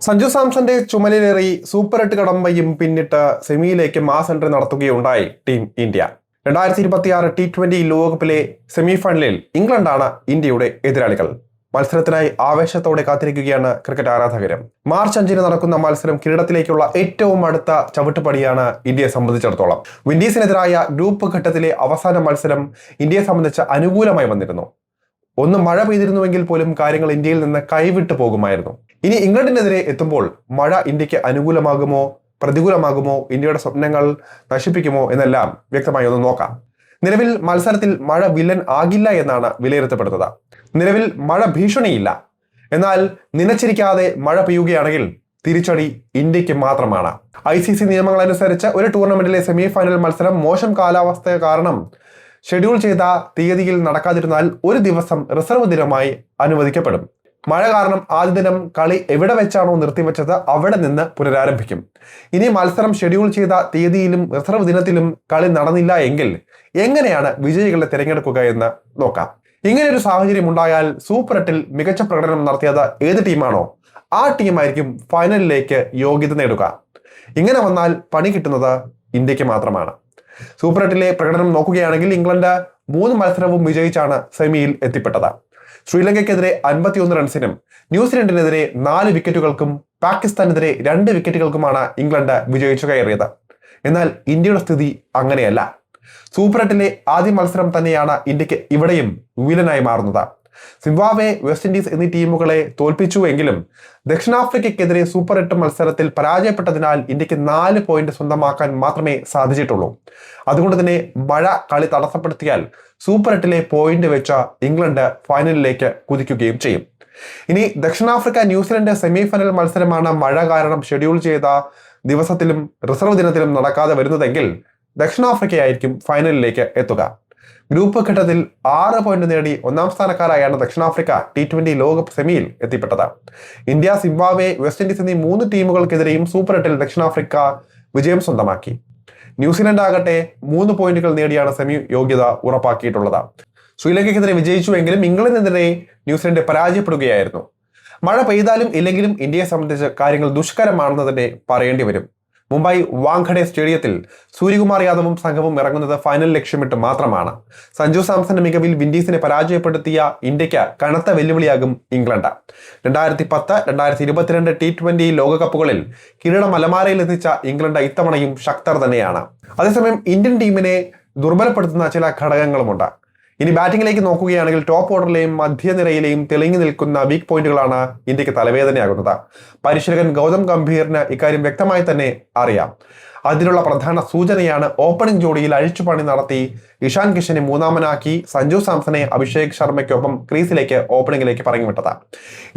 Sanju സാംസന്റെ ചുമലിലേറി super 8 കടമ്പയും പിന്നിട്ട് സെമിയിലേക്ക് mass entry നടത്തുകയുണ്ടായി team India. 2026 T20 ലോകകപ്പിലെ സെമിഫൈനലിൽ ഇംഗ്ലണ്ടാണ് ഇന്ത്യയുടെ എതിരാളികൾ. മത്സരത്തിനായി ആവേശത്തോടെ കാത്തിരിക്കുകയാണ് ക്രിക്കറ്റ് ആരാധകരും. മാർച്ച് 5 നടക്കുന്ന മത്സരം കിരീടത്തിലേക്കുള്ള ഏറ്റവും അടുത്ത ചവിട്ടുപടിയാണ് ഇന്ത്യയെ സംബന്ധിച്ചിടത്തോളം. വിൻഡീസിനെതിരായ ഗ്രൂപ്പ് ഘട്ടത്തിലെ അവസാന മത്സരം ഇന്ത്യയെ സംബന്ധിച്ച് അനുകൂലമായി വന്നിരുന്നു. ഒന്ന് മഴ പെയ്തിരുന്നുവെങ്കിൽ പോലും കാര്യങ്ങൾ ഇന്ത്യയിൽ നിന്ന് കൈവിട്ടു പോകുമായിരുന്നു. ഇനി ഇംഗ്ലണ്ടിനെതിരെ എത്തുമ്പോൾ മഴ ഇന്ത്യക്ക് അനുകൂലമാകുമോ പ്രതികൂലമാകുമോ, ഇന്ത്യയുടെ സ്വപ്നങ്ങൾ നശിപ്പിക്കുമോ എന്നെല്ലാം വ്യക്തമായി ഒന്ന് നോക്കാം. നിലവിൽ മത്സരത്തിൽ മഴ വില്ലൻ ആകില്ല എന്നാണ് വിലയിരുത്തപ്പെടുന്നത്. നിലവിൽ മഴ ഭീഷണിയില്ല. എന്നാൽ നനച്ചിരിക്കാതെ മഴ പെയ്യുകയാണെങ്കിൽ തിരിച്ചടി ഇന്ത്യക്ക് മാത്രമാണ്. ICC നിയമങ്ങൾ അനുസരിച്ച് ഒരു ടൂർണമെന്റിലെ സെമി ഫൈനൽ മത്സരം മോശം കാലാവസ്ഥ കാരണം ഷെഡ്യൂൾ ചെയ്ത തീയതിയിൽ നടക്കാതിരുന്നാൽ ഒരു ദിവസം റിസർവ് ദിനമായി അനുവദിക്കപ്പെടും. മഴ കാരണം ആദ്യ ദിനം കളി എവിടെ വെച്ചാണോ നിർത്തിവെച്ചത് അവിടെ നിന്ന് പുനരാരംഭിക്കും. ഇനി മത്സരം ഷെഡ്യൂൾ ചെയ്ത തീയതിയിലും റിസർവ് ദിനത്തിലും കളി നടന്നില്ല എങ്കിൽ എങ്ങനെയാണ് വിജയികളെ തിരഞ്ഞെടുക്കുക എന്ന് നോക്കാം. ഇങ്ങനെ ഒരു സാഹചര്യം ഉണ്ടായാൽ സൂപ്പർ 8 മികച്ച പ്രകടനം നടത്തിയത് ഏത് ടീമാണോ ആ ടീമായിരിക്കും ഫൈനലിലേക്ക് യോഗ്യത നേടുക. ഇങ്ങനെ വന്നാൽ പണി കിട്ടുന്നത് ഇന്ത്യക്ക് മാത്രമാണ്. സൂപ്പർ 8 പ്രകടനം നോക്കുകയാണെങ്കിൽ ഇംഗ്ലണ്ട് 3 മത്സരവും വിജയിച്ചാണ് സെമിയിൽ എത്തിപ്പെട്ടത്. ശ്രീലങ്കയ്ക്കെതിരെ 51 റൺസിനും ന്യൂസിലൻഡിനെതിരെ 4 വിക്കറ്റുകൾക്കും പാകിസ്ഥാനെതിരെ 2 വിക്കറ്റുകൾക്കുമാണ് ഇംഗ്ലണ്ട് വിജയിച്ചു കയറിയത്. എന്നാൽ ഇന്ത്യയുടെ സ്ഥിതി അങ്ങനെയല്ല. സൂപ്പർ 8 ആദ്യ മത്സരം തന്നെയാണ് ഇന്ത്യക്ക് ഇവിടെയും വില്ലനായി മാറുന്നത്. സിംബാബ്വെ, വെസ്റ്റ് ഇൻഡീസ് എന്നീ ടീമുകളെ തോൽപ്പിച്ചുവെങ്കിലും ദക്ഷിണാഫ്രിക്കയ്ക്കെതിരെ സൂപ്പർ 8 മത്സരത്തിൽ പരാജയപ്പെട്ടതിനാൽ ഇന്ത്യക്ക് 4 പോയിന്റ് സ്വന്തമാക്കാൻ മാത്രമേ സാധിച്ചിട്ടുള്ളൂ. അതുകൊണ്ട് തന്നെ മഴ കളി തടസ്സപ്പെടുത്തിയാൽ സൂപ്പർ 8 പോയിന്റ് വെച്ച ഇംഗ്ലണ്ട് ഫൈനലിലേക്ക് കുതിക്കുകയും ചെയ്യും. ഇനി ദക്ഷിണാഫ്രിക്ക ന്യൂസിലൻഡ് സെമി ഫൈനൽ മത്സരമാണ് മഴ കാരണം ഷെഡ്യൂൾ ചെയ്ത ദിവസത്തിലും റിസർവ് ദിനത്തിലും നടക്കാതെ വരുന്നതെങ്കിൽ ദക്ഷിണാഫ്രിക്കയായിരിക്കും ഫൈനലിലേക്ക് എത്തുക. ഗ്രൂപ്പ് ഘട്ടത്തിൽ 6 പോയിന്റ് നേടി 1ാം സ്ഥാനക്കാരായാണ് ദക്ഷിണാഫ്രിക്ക T20 ലോകകപ്പ് സെമിയിൽ എത്തിപ്പെട്ടത്. ഇന്ത്യ, സിംബാബ്വെ, വെസ്റ്റ് ഇൻഡീസ് എന്നീ 3 ടീമുകൾക്കെതിരെയും സൂപ്പർ 8 ദക്ഷിണാഫ്രിക്ക വിജയം സ്വന്തമാക്കി. ന്യൂസിലൻഡ് ആകട്ടെ 3 പോയിന്റുകൾ നേടിയാണ് സെമി യോഗ്യത ഉറപ്പാക്കിയിട്ടുള്ളത്. ശ്രീലങ്കയ്ക്കെതിരെ വിജയിച്ചുവെങ്കിലും ഇംഗ്ലണ്ടിനെതിരെ ന്യൂസിലൻഡ് പരാജയപ്പെടുകയായിരുന്നു. മഴ പെയ്താലും ഇല്ലെങ്കിലും ഇന്ത്യയെ സംബന്ധിച്ച് കാര്യങ്ങൾ ദുഷ്കരമാണെന്ന് തന്നെ പറയേണ്ടി വരും. മുംബൈ വാങ്കഡെ സ്റ്റേഡിയത്തിൽ സൂര്യകുമാർ യാദവും സംഘവും ഇറങ്ങുന്നത് ഫൈനൽ ലക്ഷ്യമിട്ട് മാത്രമാണ്. സഞ്ജു സാംസന്റെ മികവിൽ വിൻഡീസിനെ പരാജയപ്പെടുത്തിയ ഇന്ത്യക്ക് കനത്ത വെല്ലുവിളിയാകും ഇംഗ്ലണ്ട്. 2010, 2022 T20 ലോകകപ്പുകളിൽ കിരീടം അലമാരയിൽ എത്തിച്ച ഇംഗ്ലണ്ട് ഇത്തവണയും ശക്തർ തന്നെയാണ്. അതേസമയം ഇന്ത്യൻ ടീമിനെ ദുർബലപ്പെടുത്തുന്ന ചില ഘടകങ്ങളുമുണ്ട്. ഇനി ബാറ്റിംഗിലേക്ക് നോക്കുകയാണെങ്കിൽ ടോപ്പ് ഓർഡറിലെയും മധ്യനിരയിലെയും തെളിഞ്ഞു നിൽക്കുന്ന വീക്ക് പോയിന്റുകളാണ് ഇന്ത്യക്ക് തലവേദനയാകുന്നത്. പരിശീലകൻ ഗൗതം ഗംഭീറിന് ഇക്കാര്യം വ്യക്തമായി തന്നെ അറിയാം. അതിനുള്ള പ്രധാന സൂചനയാണ് ഓപ്പണിംഗ് ജോഡിയിൽ അഴിച്ചുപണി നടത്തി ഇഷാൻ കിഷനെ 3ാമനാക്കി സഞ്ജു സാംസനെ അഭിഷേക് ശർമ്മയ്ക്കൊപ്പം ക്രീസിലേക്ക് ഓപ്പണിംഗിലേക്ക് പറഞ്ഞുവിട്ടത്.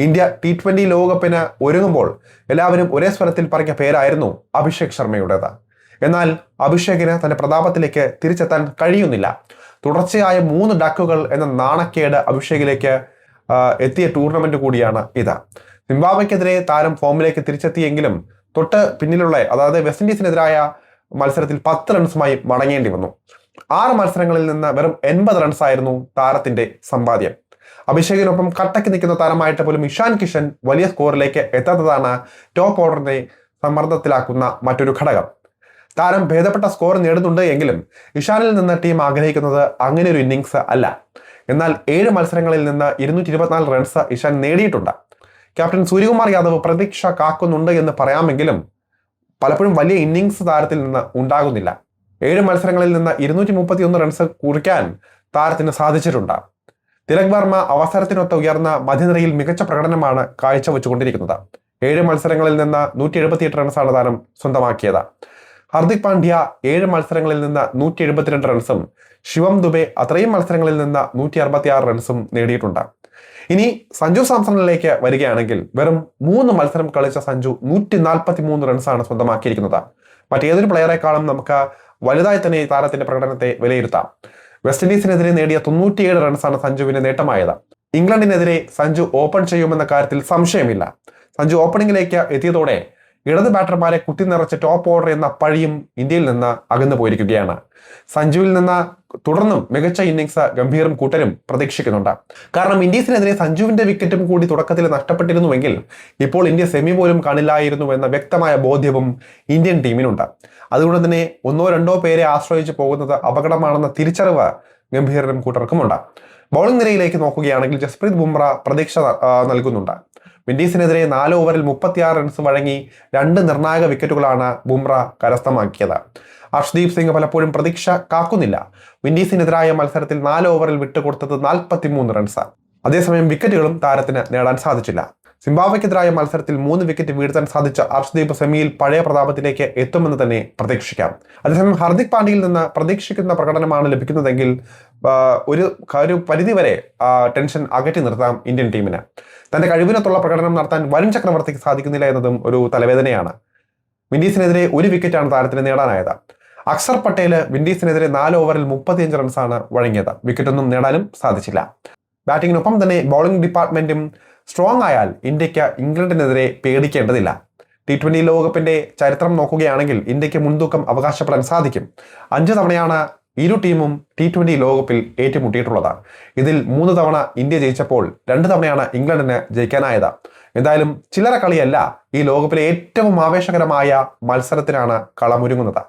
ഇന്ത്യ T20 ലോകകപ്പിന് ഒരുങ്ങുമ്പോൾ എല്ലാവരും ഒരേ സ്വരത്തിൽ പറഞ്ഞ പേരായിരുന്നു അഭിഷേക് ശർമ്മയുടേത്. എന്നാൽ അഭിഷേകിന് തന്റെ പ്രതാപത്തിലേക്ക് തിരിച്ചെത്താൻ കഴിയുന്നില്ല. തുടർച്ചയായ 3 ഡക്കുകൾ എന്ന നാണക്കേട് അഭിഷേകിലേക്ക് എത്തിയ ടൂർണമെന്റ് കൂടിയാണ് ഇത്. സിംബാബ്വെക്കെതിരെ താരം ഫോമിലേക്ക് തിരിച്ചെത്തിയെങ്കിലും തൊട്ട് പിന്നിലുള്ള അതായത് വെസ്റ്റ് ഇൻഡീസിനെതിരായ മത്സരത്തിൽ 10 റൺസുമായി മടങ്ങേണ്ടി വന്നു. 6 മത്സരങ്ങളിൽ നിന്ന് വെറും 80 റൺസായിരുന്നു താരത്തിന്റെ സമ്പാദ്യം. അഭിഷേകിനൊപ്പം കട്ടക്ക് നിൽക്കുന്ന താരമായിട്ട് പോലും ഇഷാൻ കിഷൻ വലിയ സ്കോറിലേക്ക് എത്താത്തതാണ് ടോപ്പ് ഓർഡറിനെ സമ്മർദ്ദത്തിലാക്കുന്ന മറ്റൊരു ഘടകം. താരം ഭേദപ്പെട്ട സ്കോർ നേടുന്നുണ്ട് എങ്കിലും ഇഷാനിൽ നിന്ന് ടീം ആഗ്രഹിക്കുന്നത് അങ്ങനെ ഒരു ഇന്നിങ്സ് അല്ല. എന്നാൽ 7 മത്സരങ്ങളിൽ നിന്ന് 224 റൺസ് ഇഷാൻ നേടിയിട്ടുണ്ട്. ക്യാപ്റ്റൻ സൂര്യകുമാർ യാദവ് പ്രതീക്ഷ കാക്കുന്നുണ്ട് എന്ന് പറയാമെങ്കിലും പലപ്പോഴും വലിയ ഇന്നിങ്സ് താരത്തിൽ നിന്ന് ഉണ്ടാകുന്നില്ല. 7 മത്സരങ്ങളിൽ നിന്ന് 231 റൺസ് കുറിക്കാൻ താരത്തിന് സാധിച്ചിട്ടുണ്ട്. തിലക് വർമ്മ അവസരത്തിനൊത്ത ഉയർന്ന മധ്യനിരയിൽ മികച്ച പ്രകടനമാണ് കാഴ്ചവെച്ചുകൊണ്ടിരിക്കുന്നത്. 7 മത്സരങ്ങളിൽ നിന്ന് 178 റൺസാണ് താരം സ്വന്തമാക്കിയത്. ഹർദിക് പാണ്ഡ്യ 7 മത്സരങ്ങളിൽ നിന്ന് 172 റൺസും ശിവം ദുബെ അത്രയും മത്സരങ്ങളിൽ നിന്ന് 166 റൺസും നേടിയിട്ടുണ്ട്. ഇനി സഞ്ജു സാംസണിലേക്ക് വരികയാണെങ്കിൽ വെറും 3 മത്സരം കളിച്ച സഞ്ജു 143 റൺസാണ് സ്വന്തമാക്കിയിരിക്കുന്നത്. മറ്റേതൊരു പ്ലെയറെക്കാളും നമുക്ക് വലുതായി തന്നെ ഈ താരത്തിന്റെ പ്രകടനത്തെ വിലയിരുത്താം. വെസ്റ്റ് ഇൻഡീസിനെതിരെ നേടിയ 97 റൺസാണ് സഞ്ജുവിന് നേട്ടമായത്. ഇംഗ്ലണ്ടിനെതിരെ സഞ്ജു ഓപ്പൺ ചെയ്യുമെന്ന കാര്യത്തിൽ സംശയമില്ല. സഞ്ജു ഓപ്പണിംഗിലേക്ക് എത്തിയതോടെ ഇടത് ബാറ്റർമാരെ കുത്തിനിറച്ച് ടോപ്പ് ഓർഡർ എന്ന പഴിയും ഇന്ത്യയിൽ നിന്ന് അകന്നു പോയിരിക്കുകയാണ്. സഞ്ജുവിൽ നിന്ന് തുടർന്നും മികച്ച ഇന്നിംഗ്സ് ഗംഭീറും കൂട്ടരും പ്രതീക്ഷിക്കുന്നുണ്ട്. കാരണം ഇൻഡീസിനെതിരെ സഞ്ജുവിന്റെ വിക്കറ്റും കൂടി തുടക്കത്തിൽ നഷ്ടപ്പെട്ടിരുന്നുവെങ്കിൽ ഇപ്പോൾ ഇന്ത്യ സെമി പോലും കാണില്ലായിരുന്നു എന്ന വ്യക്തമായ ബോധ്യവും ഇന്ത്യൻ ടീമിനുണ്ട്. അതുകൊണ്ട് തന്നെ ഒന്നോ രണ്ടോ പേരെ ആശ്രയിച്ച് പോകുന്നത് അപകടമാണെന്ന തിരിച്ചറിവ് ഗംഭീറിനും കൂട്ടർക്കുമുണ്ട്. ബൗളിംഗ് നിരയിലേക്ക് നോക്കുകയാണെങ്കിൽ ജസ്പ്രീത് ബുംറ പ്രതീക്ഷ നൽകുന്നുണ്ട്. വിൻഡീസിനെതിരെ 4 ഓവറിൽ 36 റൺസ് വഴങ്ങി 2 നിർണായക വിക്കറ്റുകളാണ് ബുംറ കരസ്ഥമാക്കിയത്. അർഷ്ദീപ് സിംഗ് പലപ്പോഴും പ്രതീക്ഷ കാക്കുന്നില്ല. വിൻഡീസിനെതിരായ മത്സരത്തിൽ 4 ഓവറിൽ വിട്ടുകൊടുത്തത് 43 റൺസ്. അതേസമയം വിക്കറ്റുകളും താരത്തിന് നേടാൻ സാധിച്ചില്ല. സിംബാബ്വെക്കെതിരായ മത്സരത്തിൽ 3 വിക്കറ്റ് വീഴ്ത്താൻ സാധിച്ച അർഷ്ദീപ് സെമിയിൽ പഴയ പ്രതാപത്തിലേക്ക് എത്തുമെന്ന് തന്നെ പ്രതീക്ഷിക്കാം. അതേസമയം ഹർദിക് പാണ്ഡ്യയിൽ നിന്ന് പ്രതീക്ഷിക്കുന്ന പ്രകടനമാണ് ലഭിക്കുന്നതെങ്കിൽ ഒരു പരിധിവരെ ടെൻഷൻ അകറ്റി നിർത്താം ഇന്ത്യൻ ടീമിന്. തന്റെ കഴിവിനത്തുള്ള പ്രകടനം നടത്താൻ വരുൺ ചക്രവർത്തിക്ക് സാധിക്കുന്നില്ല എന്നതും ഒരു തലവേദനയാണ്. വിൻഡീസിനെതിരെ 1 വിക്കറ്റാണ് താരത്തിന് നേടാനായത്. അക്സർ പട്ടേൽ വിൻഡീസിനെതിരെ 4 ഓവറിൽ 35 റൺസാണ് വഴങ്ങിയത്. വിക്കറ്റൊന്നും നേടാനും സാധിച്ചില്ല. ബാറ്റിങ്ങിനൊപ്പം തന്നെ ബൗളിംഗ് ഡിപ്പാർട്ട്മെന്റും സ്ട്രോങ് ആയാൽ ഇന്ത്യക്ക് ഇംഗ്ലണ്ടിനെതിരെ പേടിക്കേണ്ടതില്ല. T20 ലോകകപ്പിന്റെ ചരിത്രം നോക്കുകയാണെങ്കിൽ ഇന്ത്യക്ക് മുൻതൂക്കം അവകാശപ്പെടാൻ സാധിക്കും. 5 തവണയാണ് ഇരു ടീമും T20 ലോകകപ്പിൽ ഏറ്റുമുട്ടിയിട്ടുള്ളത്. ഇതിൽ 3 തവണ ഇന്ത്യ ജയിച്ചപ്പോൾ 2 തവണയാണ് ഇംഗ്ലണ്ടിന് ജയിക്കാനായത്. എന്തായാലും ചില്ലറ കളിയല്ല, ഈ ലോകകപ്പിലെ ഏറ്റവും ആവേശകരമായ മത്സരത്തിനാണ് കളമൊരുങ്ങുന്നത്.